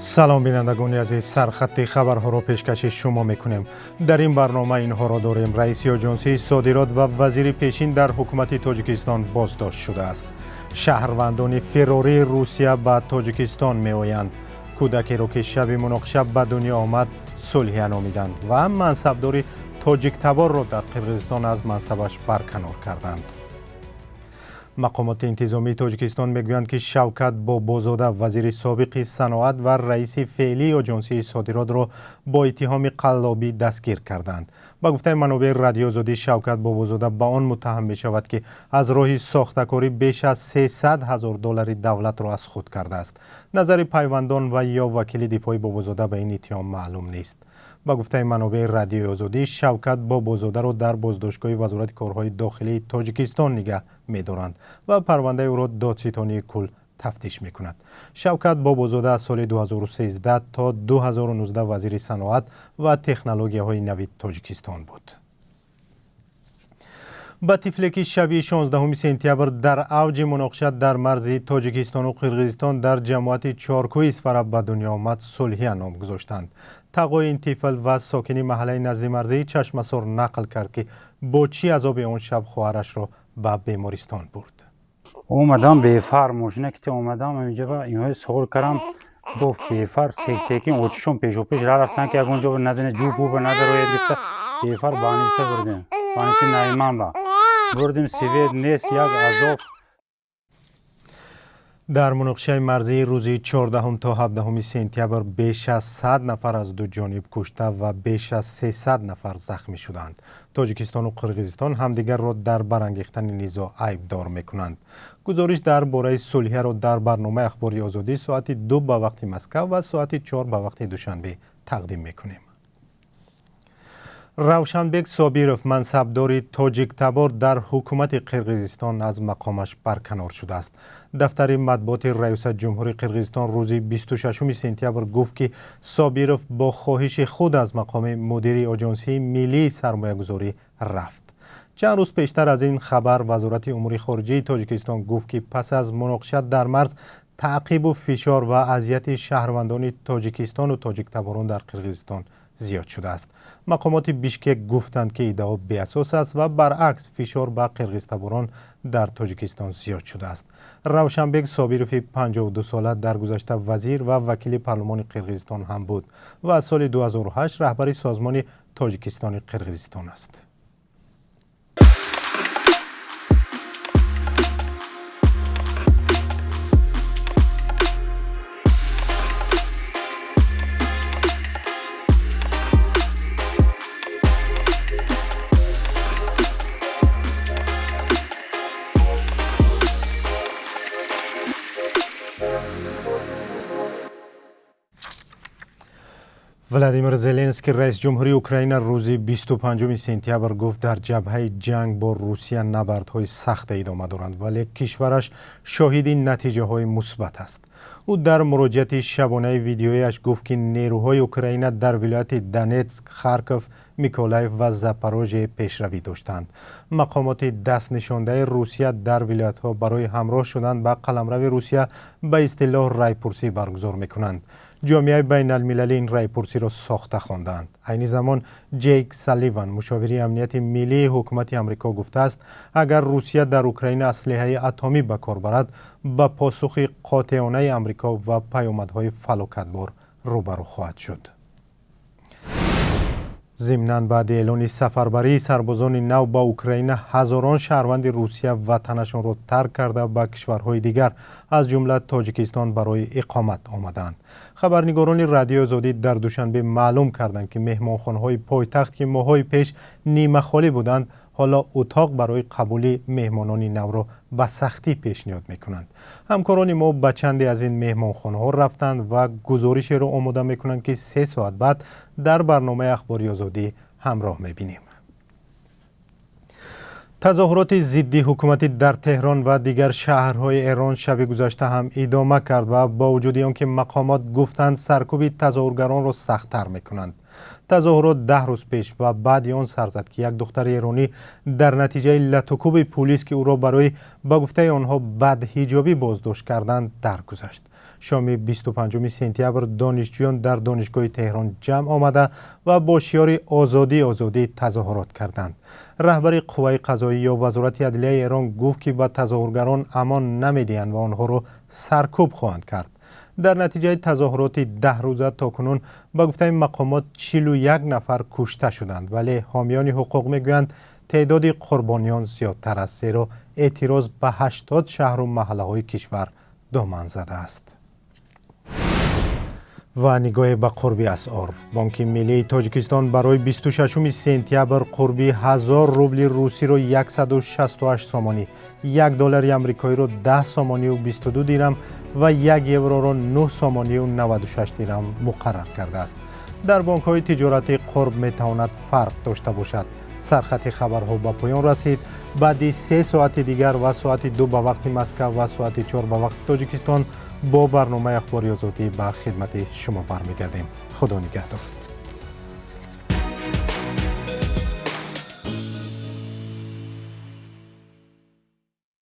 سلام بینندگان عزیز، سرخط خبرها را پیشکش شما میکنیم. در این برنامه اینها را داریم. رئیس آژانس صادرات و وزیر پیشین در حکومت تاجیکستان بازداشت شده است. شهروندان فراری روسیه به تاجیکستان میآیند. کودکی را که شب مناقشه به دنیا آمد صلح نامیدند و منصبدار تاجیک تبار را در قرقیزستان از منصبش برکنار کردند. مقامات انتظامی تاجیکستان میگویند که شوکت بابازاده وزیر سابق صنعت و رئیس فعلی آژانس صادرات را با اتهام قلابی دستگیر کردند. با گفته منابع رادیو آزادی، شوکت بابازاده به آن متهم می شود که از راه ساختکاری بیش از 300,000 دلار دولت را از خود کرده است. نظر پیوندان و یا وکیل دفاعی بابازاده به این اتهام معلوم نیست. با گفته منابع رادیو آزادی، شوکت بابازاده را در بازداشتگاه وزارت کارهای داخلی تاجیکستان نگه می‌دارند و پرونده او را دادستانی کل تفتیش می‌کند. شوکت بابازاده از سال 2013 تا 2019 وزیر صنعت و تکنولوژی‌های نوین تاجیکستان بود. با تفلیکی شب 16 سپتامبر در اوج مناقشه در مرز تاجیکستان و قرقیزستان در جماعت چارکوی اسفر به دنیا آمد صلحی نام گذاشتند. تقای این طفل و ساکنی محله نزد مرزی چشمسار نقل کرد که با چی عذاب آن شب خواهرش را به بیمارستان برد. اومدم به فرموشنه که اومدم اینجا با اینها سوال کردم، گفت به فر سیکین اوچشون پیش رفتن که اونجا نزدن جو بو نظر روی گرفته به فر بانیسه بردیم. بانیسه نایمان با بردیم سوید نیست یک عذاب. در مناقشه مرزی روز 14 تا 17 سپتامبر بیش از 100 نفر از دو جانب کشته و بیش از 300 نفر زخمی شدند. تاجیکستان و قرقیزستان همدیگر را در برانگیختن نزاع عیبدار میکنند. گزارش درباره صلح را در برنامه اخباری آزادی ساعت 2 به وقت مسکو و ساعت 4 به وقت دوشنبه تقدیم میکنیم. روشنبک صابیروف منصبدار تاجیک تبار در حکومت قرقیزستان از مقامش برکنار شده است. دفتر مطبوعات رئیس جمهور قرقیزستان روز 26 سپتامبر گفت که صابیروف با خواهش خود از مقام مدیر آژانس ملی سرمایه‌گذاری رفت. چند روز پیشتر از این خبر وزارت امور خارجه تاجیکستان گفت که پس از مناقشه در مرز تعقیب و فشار و اذیت شهروندان تاجیکستان و تاجیک تباران در قرقیزستان زیاد شده است. مقامات بیشکک گفتند که ادعا بی‌اساس است و برعکس فشار به قرقیز تباران در تاجیکستان زیاد شده است. روشنبک صابیروف 52 ساله در گذشته وزیر و وکیل پارلمان قرقیزستان هم بود و از سال 2008 رهبر سازمان تاجیکستان قرقیزستان است. ولادیمیر زلنسکی رئیس جمهوری اوکراین روز 25 سپتامبر گفت در جبهه جنگ با روسیه نبردهای سخت ادامه دارند ولی کشورش شاهد نتیجه های مثبت است. او در مراجعه شبانه ویدیویش گفت که نیروهای اوکراین در ولایت دانتسک، خارکوف، میکولایف و زاپاروژه پیشروی داشتند. مقامات دست نشانده روسیه در ولایت ها برای همراه شدن با قلمرو روسیه به اصطلاح رایپرسی برگزار میکنند. جامعه بین المللی این رایپرسی را ساخته خواندند. عین زمان جیک سالیوان مشاور امنیت ملی حکومت آمریکا گفته است اگر روسیه در اوکراین اسلحه اتمی به کار برد با پاسخ قاطعانه آمریکا و پیامدهای فلاکتبار روبرو خواهد شد. ضمناً بعد اعلان سفربری سربازان نو با اوکراین هزاران شهروند روسیه وطنشان را ترک کرده به کشورهای دیگر از جمله تاجیکستان برای اقامت آمدند. خبرنگاران رادیو آزادی در دوشنبه معلوم کردند که مهمانخانه‌های پایتخت که ماه‌های پیش نیمه خالی بودند حالا اتاق برای قبول مهمانان نو را به سختی پیشنهاد میکنند. همکاران ما به چندی از این مهمانخانه‌ها رفتند و گزارش را آماده میکنند که 3 ساعت بعد در برنامه اخباری آزادی همراه میبینیم. تظاهرات ضد حکومت در تهران و دیگر شهرهای ایران شب گذشته هم ادامه کرد و با وجود آنکه مقامات گفتند سرکوب تظاهرگران را سخت‌تر می‌کنند. تظاهرات 10 روز پیش و بعد آن سر زد که یک دختر ایرانی در نتیجه لطوکوب پلیس که او را برای به گفته آنها بدحجابی بازداشت کردند درگذشت. شام 25 سپتامبر دانشجویان در دانشگاه تهران جمع آمده و با شعار آزادی تظاهرات کردند. رهبر قوه قضاییه یا وزارت عدلیه ایران گفت که به تظاهرگران امان نمیدهند و آنها را سرکوب خواهند کرد. در نتیجه تظاهرات 10 روزه تاکنون به گفته مقامات 41 نفر کشته شدند، ولی حامیان حقوق میگویند تعداد قربانیان زیادتر است، زیرا اعتراض به 80 شهر و محله های کشور دامن زده است. و نگاه به قربی اسعار. بانک ملی تاجیکستان برای 26 سپتامبر قربی 1000 روبل روسی را 168 سامانی، $1 امریکایی را 10 سامانی و 22 دیرم و 1 یورو را 9 سامانی و 96 دیرم مقرر کرده است. در بانک های تجارتی قرب می تواند فرق داشته باشد. سرخط خبرها به پایان رسید. بعد 3 ساعت دیگر و ساعت 2 به وقت مسکو و ساعت 4 به وقت تاجیکستان با برنامه اخباری آزادی به خدمت شما برمیگردیم. خدا نگهدار.